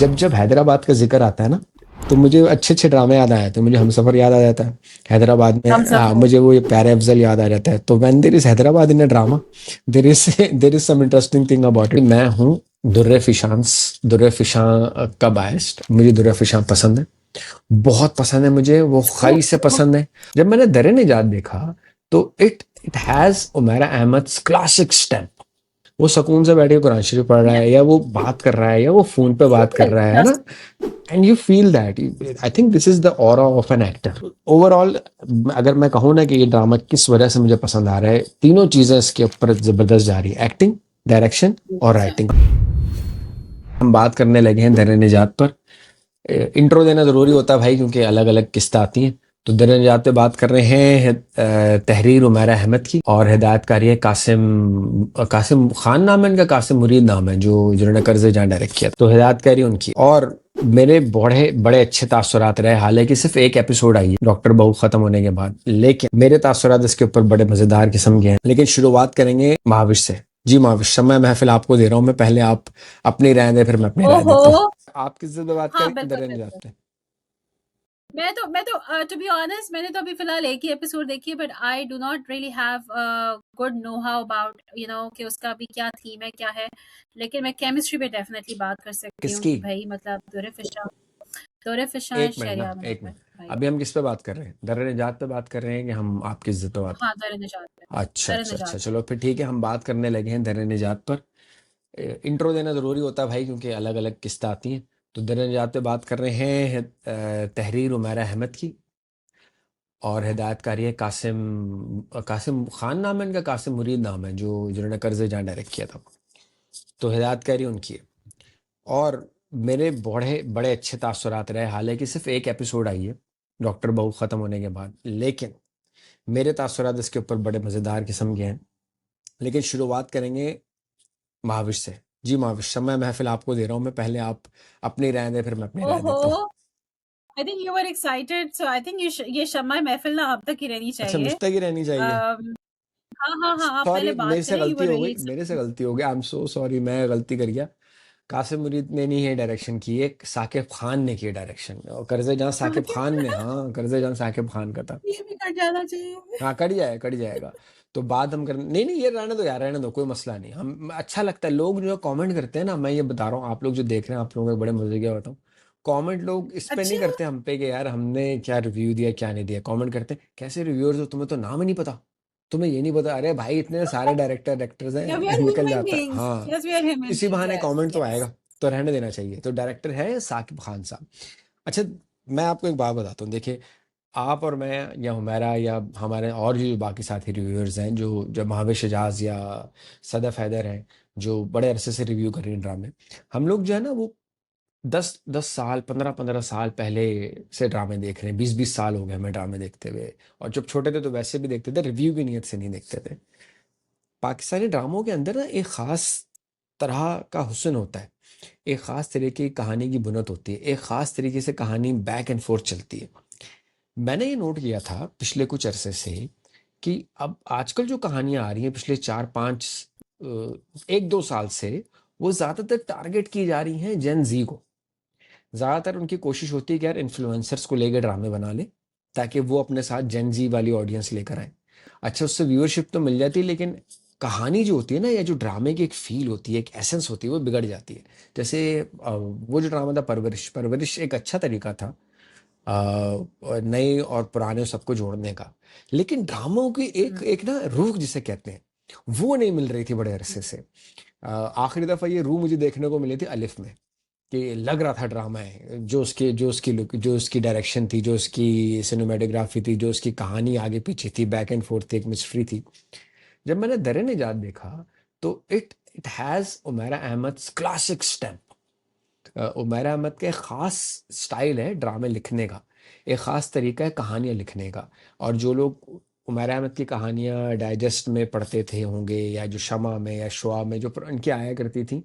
जब जब हैदराबाद का जिक्र आता है ना, तो मुझे अच्छे अच्छे ड्रामे याद आ जाते हैं। मुझे हमसफर याद आ जाता है हैदराबाद में। हम सफर। मुझे वो ये प्यारे अफजल याद आ जाता है। तो when there is Hyderabad in a drama, there is some interesting thing about it. मैं हूँ दुर्रे फिशां का बायस्ड। मुझे दुर्रे फिशां पसंद है, बहुत पसंद है मुझे, वो वो खाई से पसंद है। जब मैंने दरे निजात देखा, तो it it has Umera Ahmed classic step. वो सुकून से बैठ के कुरान शरीफ पढ़ रहा है, या वो बात कर रहा है, या वो फोन पे बात कर रहा है ना। And you feel that, I think this is the aura of an actor overall. अगर मैं कहूँ ना कि ये ड्रामा किस वजह से मुझे पसंद आ रहा है, तीनों चीजें इसके ऊपर जबरदस्त जा रही है: एक्टिंग, डायरेक्शन और राइटिंग। हम बात करने लगे हैं दर निजात पर। इंट्रो देना ज़रूरी होता है भाई, क्योंकि अलग अलग किस्तें आती हैं। तो दर निजात पे बात कर रहे हैं। तहरीर उमैरा अहमद की, और हिदायतकारी है कासिम कासिम खान नाम है इनका, कासिम मुरीद नाम है, जो जिन्होंने कर्ज़े जान डायरेक्ट किया। तो हिदायतकारी उनकी। और मेरे बड़े बड़े अच्छे तासुरात रहे। हालांकि सिर्फ एक एपिसोड आई है डॉक्टर बहू खत्म होने के बाद, लेकिन मेरे तासुरात इसके ऊपर बड़े मजेदार किस्म के हैं। लेकिन शुरुआत करेंगे महाविश से। जी महाविश, समय महफिल आपको दे रहा हूँ मैं। पहले आप अपनी राय दें, फिर मैं अपनी राय ओहो। देता हूँ। आप किस पे बात हाँ, करें, बिल्कुल दर बिल्कुल। निजात पे? मैं तो टू बी ऑनेस्ट, मैंने तो अभी फिलहाल एक ही एपिसोड देखी है, but I do not really have good know how about कि उसका अभी क्या थीम है, क्या है। लेकिन मैं केमिस्ट्री पे डेफिनेटली बात कर सकती हूँ किसकी? कि भाई मतलब दोरे फिशा है एक मिनट ना, शरिया में एक मिनट। भाई। अभी हम किस पे बात कर रहे हैं? दर निजात पे बात कर रहे हैं कि हम आपकी इज्जत पे बात? हाँ, दर निजात पे। अच्छा दर अच्छा निजात अच्छा, पे। चलो फिर ठीक है, हम बात करने लगे हैं दर निजात पर। इंट्रो देना ज़रूरी होता है भाई, क्योंकि अलग अलग किस्तें आती हैं। तो दर निजात पे बात कर रहे हैं। तहरीर उमैरा अहमद की, और हिदायतकारी है कासिम कासिम खान नाम है इनका, कासिम मुरीद नाम है, जो जिन्होंने कर्ज़े जान डायरेक्ट किया था। तो हिदायतकारी उनकी है। और मेरे बड़े बड़े अच्छे तासुरात रहे। हालांकि सिर्फ एक एपिसोड आई है डॉक्टर बहू खत्म होने के बाद, लेकिन मेरे तासुरात इसके ऊपर बड़े मज़ेदार किस्म के हैं। लेकिन शुरुआत करेंगे महाविश से। जी महाविश, समय महफिल आपको दे रहा हूँ मैं। पहले आप अपनी राय दें, फिर मैं अपनी राय ओहो। देता हूँ। I think you were excited, so I think ये शम्मा महफिल ना अब तक ही रहनी अच्छा, चाहिए। मुझ तक ही रहनी चाहिए? अम, हाँ हाँ हाँ, आप सॉरी, पहले मेरे बात से करें, यू गलती वर हो रियली गई, मेरे से एक्साइटेड। गलती हो गई। आई एम सो सॉरी, मैं गलती कर गया। कासिम मुरीद ने नहीं है डायरेक्शन की, एक साकिब खान ने की है डायरेक्शन। और कर्जे जहाँ साकिब खान ने, हाँ, कर्जे जहाँ साकिब खान का था। ये भी कट जाना चाहिए। हाँ, कट जाएगा, कट जाएगा। तो बात हम कर, नहीं नहीं, ये रहने दो यार, रहने दो, कोई मसला नहीं। हम, अच्छा लगता है लोग जो कमेंट करते हैं ना, मैं ये बता रहा हूँ, आप लोग जो देख रहे हैं, आप लोगों के बड़े मजे की बताऊँ। कमेंट लोग इस पे नहीं अच्छा। करते हम पे कि यार हमने क्या रिव्यू दिया क्या नहीं दिया। कमेंट करते हैं कैसे रिव्यूअर्स हो, तुम्हें तो नाम ही नहीं पता, तुम्हें ये नहीं पता। अरे भाई, इतने सारे डायरेक्टर्स Yeah, we are हैं निकल human जाता है। beings. हाँ, Yes, we are human इसी beings. बहाने Yes, कमेंट तो yes. आएगा। तो रहने देना चाहिए। तो डायरेक्टर है साकिब खान साहब। अच्छा, मैं आपको एक बात बताता हूँ। देखिए, आप और मैं, या हुमैरा, या हमारे और जो बाकी साथी रिव्यूअर्स हैं, जो जब महावेश एजाज या सदफ हैदर हैं, जो बड़े अरसे से रिव्यू कर रहे हैं ड्रामे, हम लोग जो है ना, वो 10-10 साल, 15-15 साल पहले से ड्रामे देख रहे हैं। 20-20 साल हो गए हमें ड्रामे देखते हुए। और जब छोटे थे तो वैसे भी देखते थे, रिव्यू की नीयत से नहीं देखते थे। पाकिस्तानी ड्रामों के अंदर ना एक ख़ास तरह का हुस्न होता है, एक ख़ास तरीके की कहानी की बुनत होती है, एक ख़ास तरीके से कहानी बैक एंड फोर्थ चलती है। मैंने ये नोट किया था पिछले कुछ अरसे से कि अब आजकल जो कहानियाँ आ रही हैं पिछले 4-5 1-2 साल से, वो ज़्यादातर टारगेट की जा रही हैं जेन ज़ी को। ज़्यादातर उनकी कोशिश होती है कि यार इन्फ्लुएंसर्स को लेके ड्रामे बना लें, ताकि वो अपने साथ जेन ज़ी वाली ऑडियंस लेकर आएँ। अच्छा, उससे व्यूअरशिप तो मिल जाती है, लेकिन कहानी जो होती है ना, या जो ड्रामे की एक फ़ील होती है, एक एसेंस होती है, वो बिगड़ जाती है। जैसे वो जो ड्रामा था परवरिश, परवरिश एक अच्छा तरीका था और नए और पुराने सबको जोड़ने का। लेकिन ड्रामों की एक हम्म, एक ना रूह जिसे कहते हैं, वो नहीं मिल रही थी बड़े अरसे से। आखिरी दफ़ा ये रूह मुझे देखने को मिली थी अलिफ में, कि लग रहा था ड्रामा है। जो उसकी लुक, जो उसकी डायरेक्शन थी, जो उसकी सिनेमेटोग्राफी थी, जो उसकी कहानी आगे पीछे थी, बैक एंड फोर्थ थी, एक मिस्ट्री थी। जब मैंने दर निजात देखा, तो it it has Umera Ahmed classic step. Umair Ahmed का एक ख़ास स्टाइल है ड्रामे लिखने का, एक ख़ास तरीका है कहानियाँ लिखने का। और जो लोग उमैर अहमद की कहानियाँ डाइजेस्ट में पढ़ते थे होंगे, या जो शमा में या शुआ में जो इनकी आया करती थी,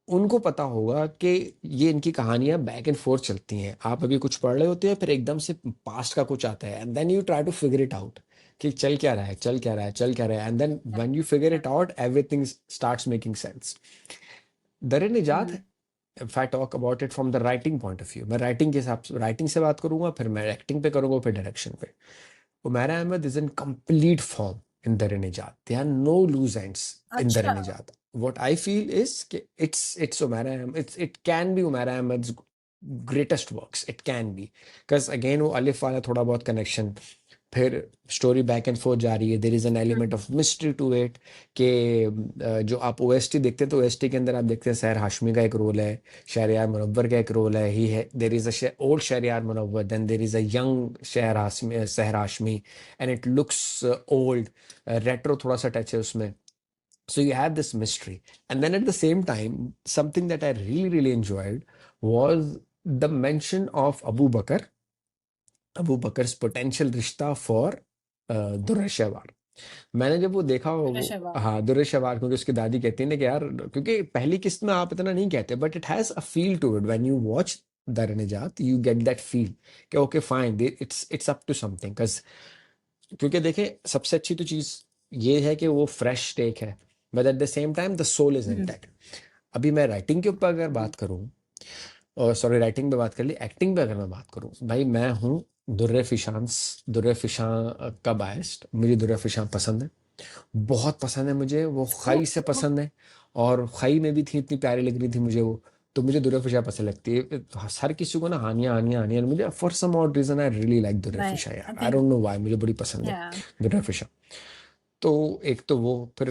उनको पता होगा कि ये इनकी कहानियाँ बैक एंड फोर्थ चलती हैं। आप अभी कुछ पढ़ रहे होते हैं, फिर एकदम से पास्ट का कुछ आता है, and then you try to figure it out कि चल क्या रहा है, चल क्या रहा है, चल क्या रहा है, and then when you figure it out, everything starts making sense. Dar Nijat hmm, if I talk about it from the writing point of view, मैं राइटिंग के हिसाब से राइटिंग से बात करूंगा, फिर मैं एक्टिंग पे करूंगा, फिर डायरेक्शन पे। Umaira Ahmad is in complete form in Dar Nijat, there are no loose ends in Dar अच्छा। Nijat. what I feel is it's Umaira it can be Umaira Ahmed's greatest works, it can be, because again वो अलिफ वाला थोड़ा बहुत कनेक्शन, फिर story back and fourth जा रही है, there is an element of mystery to it, कि जो आप ओएसटी देखते हैं तो ओएसटी के अंदर आप देखते हैं सहर हाशमी का एक रोल है, शहरयार मुनव्वर का एक रोल है, ही है, there is a old Shehryar Munawar, then there is a young Sahar Hashmi, and it looks old, retro थोड़ा सा टच है उसमें। So you have this mystery, and then at the same time, something that I really enjoyed was the mention of Abu Bakar's potential रिश्ता for Durr Shahwar. मैंने जब वो देखा वो, पेशेवर। हाँ दुर्र शहवार, क्योंकि उसकी दादी कहती है ना कि यार, क्योंकि पहली किस्त में आप इतना नहीं कहते, but it has a feel to it when you watch Dar Nijat, you get that feel कि okay fine, it's up to something, क्योंकि देखें सबसे अच्छी तो चीज ये है कि वो फ्रेश टेक है, but at the same time the soul is intact. अभी मैं राइटिंग के ऊपर अगर बात करूं, और सॉरी राइटिंग पे बात कर ली, एक्टिंग पे अगर मैं बात करूं, भाई मैं हूं दुर्रे फिशां का बायस्ड, मुझे दुर्रे फिशां पसंद है, बहुत पसंद है मुझे वो, खई से पसंद है, और खई में भी थी, इतनी प्यारी लग रही थी मुझे वो, तो मुझे दुर्रे फिशा पसंद लगती है। हर किसी को ना हानिया हानिया हानिया, मुझे for some odd reason I really like Durre right, Fishan यार, I I think, don't know why, मुझे बड़ी पसंद है या दुर्रे फिशा। तो एक तो वो, फिर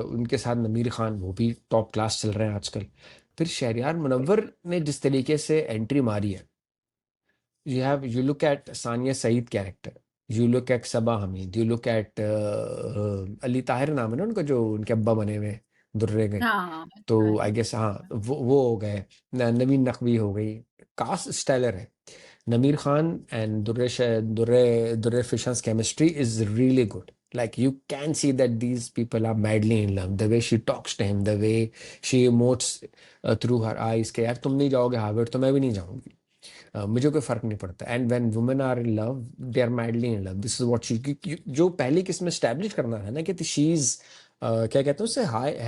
उनके साथ नमीर खान, वो भी टॉप क्लास चल रहे हैं आजकल। फिर शहरयार मुनव्वर ने जिस तरीके से एंट्री मारी है, you look at Sania Saeed character, you look at Saba Hamid, you look at Ali Tahir नाम है ना उनका, जो उनके अब्बा बने हुए दुर्रे के, हाँ, तो हाँ, आई गेस हाँ वो हो गए, नवीन नकवी हो गई, कास्ट स्टाइलर है। Namir Khan and Durre Fishan's chemistry is really good, like you can see that these people are madly in love, the way she talks to him, the way she emotes through her eyes, कि यार तुम नहीं जाओगे Harvard तो मैं भी नहीं जाऊंगी, मुझे कोई फर्क नहीं पड़ता। And when women are in love, they are madly in love, this is what she, जो पहली किस्म स्टैब्लिश करना है ना कि शी इज क्या कहते हैं उससे, exactly,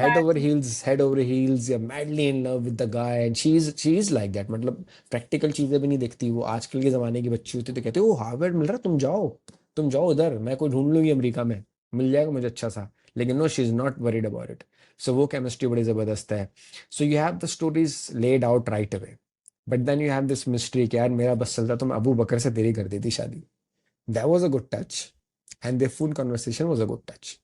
हेड ओवर हील्स या madly in love with the guy, and she is like that, मतलब प्रैक्टिकल चीजें भी नहीं देखती वो, आजकल के जमाने की बच्ची होती तो कहते वो हार्वर्ड मिल रहा है, तुम जाओ उधर, मैं कोई ढूंढ लूंगी अमेरिका में, मिल जाएगा मुझे अच्छा सा, लेकिन no she is not worried about it. So वो केमिस्ट्री बड़ी जबरदस्त है। So you have the stories laid out right away, but then you have this mystery कि यार मेरा बस चलता तो मैं अबू बकर से तेरी कर दी थी शादी, that was a good touch, and there full conversation was a good touch.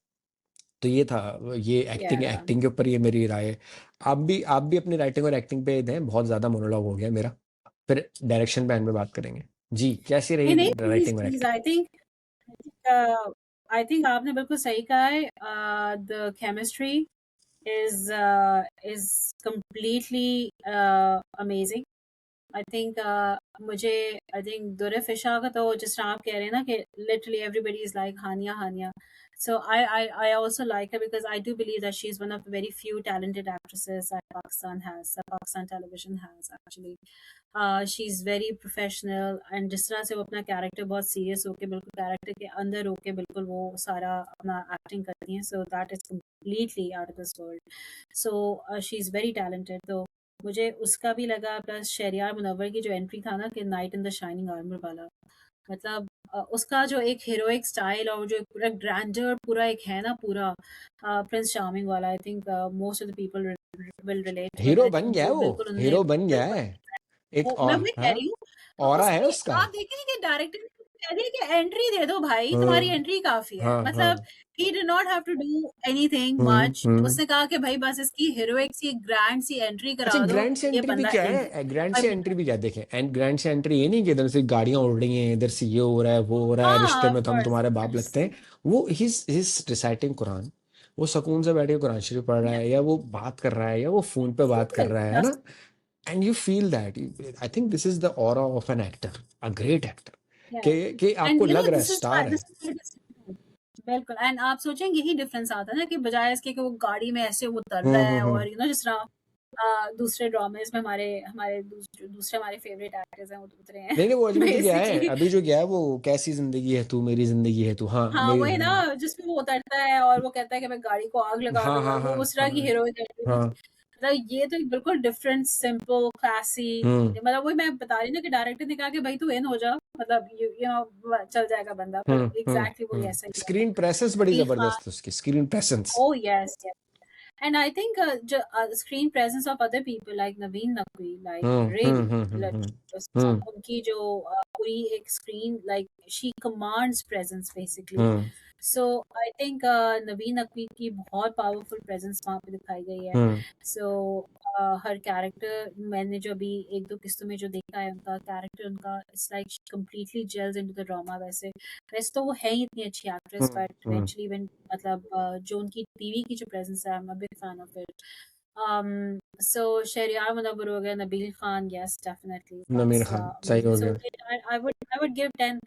तो ये था, ये एक्टिंग yeah. एक्टिंग के ऊपर ये मेरी राय है। आप भी अपनी राइटिंग और एक्टिंग पे दें, बहुत ज्यादा मोनोलॉग हो गया मेरा, फिर डायरेक्शन पे में बात करेंगे। जी कैसी रही नहीं, नहीं, प्लीज, राइटिंग और प्लीज, एक्टिंग? आई थिंक आपने बिल्कुल सही कहा है। The chemistry is completely amazing. I think मुझे आई थिंक दुर्र फिशा का तो जिस तरह आप कह रहे हैं ना कि literally everybody is like Hania Hania, so I also like her because I do believe that she's one of the very few talented actresses that Pakistan television has actually. She's very professional, and जिस तरह से वो अपना character बहुत serious होके बिल्कुल character के अंदर होके बिल्कुल वो सारा अपना एक्टिंग करती हैं, so that is completely out of this world. So she's very talented. तो मुझे उसका भी लगा, प्लस शहरयार मुनव्वर की जो एंट्री था ना कि night in the shining armour वाला, मतलब उसका जो एक हीरोइक स्टाइल और जो पूरा ग्रैंडर पूरा एक है ना पूरा प्रिंस चार्मिंग वाला, I think most of the people will relate to it. Hero I बन थिंक गया है जो वो, बिल्कुल उन्होंने हीरो बन गया बिल्कुल है, एक वो और मैं कह हाँ, रही हूँ, ऑरा है उसकी उसका। आप देखें कि डायरेक्टर ने कह दिया कि एंट्री दे दो भाई, तुम्हारी हाँ एंट्री काफी है, हाँ हाँ। मतलब he did not have to do anything much. Hmm. उसने कहा कि भाई बस इसकी हीरोइक सी ग्रैंड सी एंट्री अच्छा करा दो, ग्रैंड से ये एंट्री भी बंदा क्या इन है, ग्रैंड भाई से बंदा। एंट्री भी क्या देखें, एंड ग्रैंड से एंट्री ये नहीं कि इधर से गाड़ियां उड़ रही हैं, इधर से ये हो रहा है वो हो रहा है, हाँ, रिश्ते ऑफ में तो हम कोर्स, तुम्हारे ऑफ बाप कोर्स, लगते हैं, वो हिज रिसाइटिंग कुरान, वो सुकून से बैठ के कुरान शरीफ पढ़ रहा है, या वो बात कर रहा है, या वो फोन पे बात कर सिंपल रहा है जस्ट, ना, and you feel that, I think this is the aura of an actor, a great actor, yeah. कि And आपको you know लग रहा है this is स्टार है। this is where this बिल्कुल, एंड आप सोचेंगे यही डिफरेंस आता है ना कि बजाय इसके कि वो गाड़ी में ऐसे उतर रहा है हम्म। और जिस तरह दूसरे ड्रामेस में हमारे हमारे दूसरे हमारे फेवरेट एक्टर्स हैं वो तो उतरे हैं नहीं नहीं, वो अभी जो गया है, बेसिकली। अभी जो गया है वो कैसी जिंदगी है तू मेरी जिंदगी है तू, हाँ हाँ, मेरी वही ना, जिंदगी। जिसमें वो उतरता है और वो कहता है कि मैं गाड़ी को आग लगा हाँ दूंगा, हाँ वो हाँ उस तरह की हाँ हीरोइन एंट्री थी। हाँ। मतलब ये तो एक बिल्कुल डिफरेंट सिंपल क्लासी, हम्म मतलब वही मैं बता रही हूँ ना कि डायरेक्टर ने कहा कि भाई तू इन हो जा, मतलब यू नो चल जाएगा बंदा, पर एग्जैक्टली वही ऐसा ही हुआ स्क्रीन प्रेजेंस था। बड़ी नबील खान, जबरदस्त है उसकी, screen presence. oh yes, yes. And I think screen presence of other people like Naveen Naqvi, like really, like, उनकी जो पूरी एक screen, like she commands presence basically. Hmm So I think Naveen Naqvi की बहुत powerful presence वहाँ पे दिखाई गई है। हम्म So हर character, मैंने जो अभी एक दो किस्तों में जो देखा है उनका character, उनका it's like she completely gels into the drama। वैसे वैसे तो वो है ही इतनी अच्छी actress, but hmm eventually when मतलब जो उनकी टीवी की जो प्रेजेंस है, I am a big fan of it. So Shahryar Munawar हो गया, नबील खान, yes definitely नमीर that's खान सही amazing। हो So गया। I would give 10,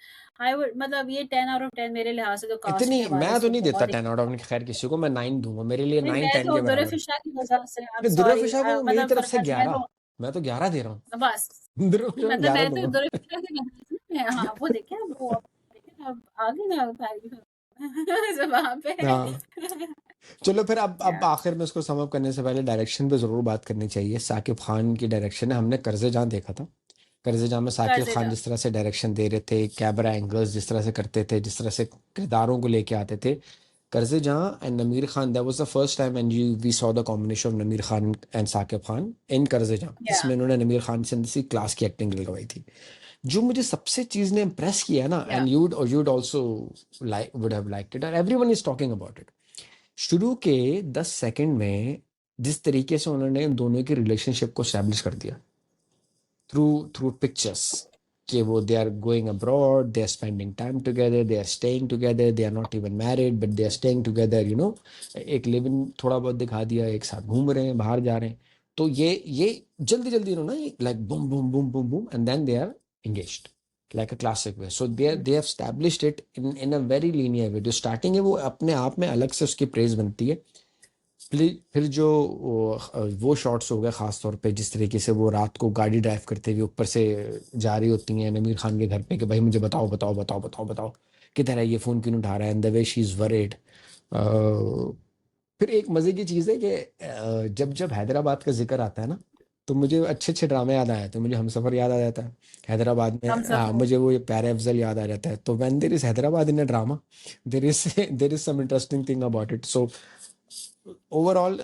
I would मतलब ये 10 out of 10 मेरे लिहाज से तो कास्ट इतनी के हवाले मैं तो से नहीं देता बहुत। 10 आउट ऑफ, खैर किसी को मैं 9 दूंगा, मेरे लिए नहीं 9 मैं 10 तो के बराबर है। दुर्फिशा की वजह से आई एम फिर सॉरी, दुर्फिशा को मेरी तरफ मतलब से मैं 11, तो मैं तो 11 दे रहा हूँ। बस दुर्फिशा को मतलब 11 मैं तो दूंगा। दुर्फिशा की वजह से मैं, हाँ वो देखे ना, वो देखे ना, अब आगे ना तारीफ सब वहाँ पे हाँ चलो फिर अब Yeah. आखिर में उसको सम अप करने से पहले डायरेक्शन पे जरूर बात करनी चाहिए। साकिब खान की डायरेक्शन है, हमने कर्जे जान देखा था। कर्जे जान में साकिब कर्जे खान जा, जिस तरह से डायरेक्शन दे रहे थे, कैमरा एंगल्स जिस तरह से करते थे, जिस तरह से किरदारों को लेके आते थे, कर्जे Jahan and Namir Khan, that was the first time and you we saw the combination of Namir Khan and Saqib Khan in Qarze Jahan, या जिसमें उन्होंने नमीर खान से किसी क्लास की एक्टिंग लगवाई थी। जो मुझे सबसे चीज ने इम्प्रेस किया ना, या and you'd also like would have liked it, और everyone is talking about it. शुरू के 10 सेकंड में जिस तरीके से उन्होंने इन दोनों की रिलेशनशिप को एस्टेब्लिश कर दिया थ्रू थ्रू पिक्चर्स, कि वो they are going abroad, they are spending time together, they are staying together, they are not even married but they are staying together, एक लिव इन थोड़ा बहुत दिखा दिया, एक साथ घूम रहे हैं, बाहर जा रहे हैं। तो ये जल्दी जल्दी उन्होंने like boom boom boom boom boom and then they are engaged like a classic way. So they have established it in a very linear way. जो स्टार्टिंग है वो अपने आप में अलग से उसकी प्रेज बनती है। फिर जो वो शॉट्स हो गए, खास तौर पे जिस तरीके से वो रात को गाड़ी ड्राइव करते हुए ऊपर से जा रही होती हैं नमीर खान के घर पे कि भाई मुझे बताओ बताओ बताओ बताओ बताओ किधर है ये, फोन क्यों नहीं उठा रहा है, and the way she is worried. फिर एक मजे की चीज है कि जब जब हैदराबाद का जिक्र आता है ना, तो मुझे अच्छे अच्छे ड्रामे याद आए थे। मुझे हमसफर याद आ जाता है हैदराबाद में, हम सब मुझे वो ये प्यारे अफजल याद आ जाता है। तो when there is Hyderabad in a drama, there is some interesting thing about it. So overall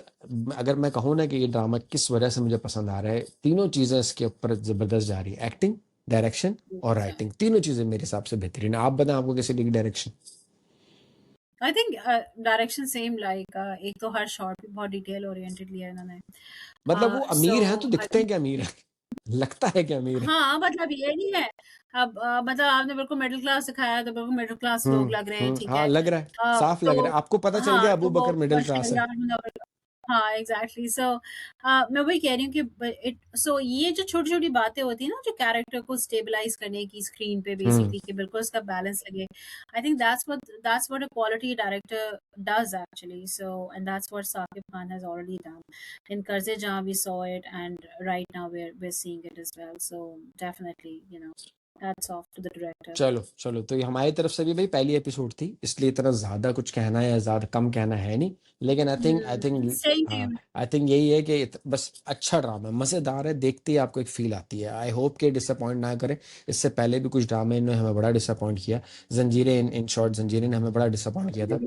अगर मैं कहूँ ना कि ये ड्रामा किस वजह से मुझे पसंद आ रहा है, तीनों चीजें इसके ऊपर जबरदस्त जा रही है, एक्टिंग, डायरेक्शन और राइटिंग, तीनों चीजें मेरे हिसाब से बेहतरीन है। आप बताएं आपको कैसी लगी direction. I think direction same, like एक तो हर शॉट भी बहुत डिटेल ओरिएंटेड लिया है इन्होंने। मतलब वो सो अमीर हैं तो आई दिखते हैं थिंक, क्या अमीर है? लगता है क्या अमीर है? हाँ मतलब ये नहीं है, अब मतलब आपने बिल्कुल मिडिल क्लास दिखाया तो बिल्कुल मिडिल क्लास लोग लग रहे हैं, ठीक हाँ है। लग रहा है, साफ लग तो रहा है, आपको पता चल हाँ गया तो अबू वो बकर मिडिल क्लास है। शहरयार मुनव्वर, हाँ एग्जैक्टली। सो मैं वही कह रही हूँ कि इट, सो ये जो छोटी छोटी बातें होती है ना, जो कैरेक्टर को स्टेबलाइज करने की स्क्रीन पे हम्म बेसिकली, कि बिल्कुल उसका बैलेंस लगे, I think that's what a quality director does actually। So and that's what Saqib Khan has already done in Karze Jahan, we saw it, and right now we're seeing it as well। So definitely, hats off to the director। चलो चलो, तो ये हमारी तरफ से भी भाई पहली एपिसोड थी, इसलिए इतना ज्यादा कुछ कहना या ज्यादा कम कहना है नहीं। लेकिन आई थिंक Same to हाँ, you। आई थिंक यही है कि बस अच्छा ड्रामा है, मजेदार है, देखते ही आपको एक फील आती है। आई होप कि डिसअपॉइंट ना करे। इससे पहले भी कुछ ड्रामे ने हमें बड़ा डिसअपॉइंट किया। जंजीरें, इन शॉर्ट जंजीरें ने हमें बड़ा डिसअपॉइंट किया था।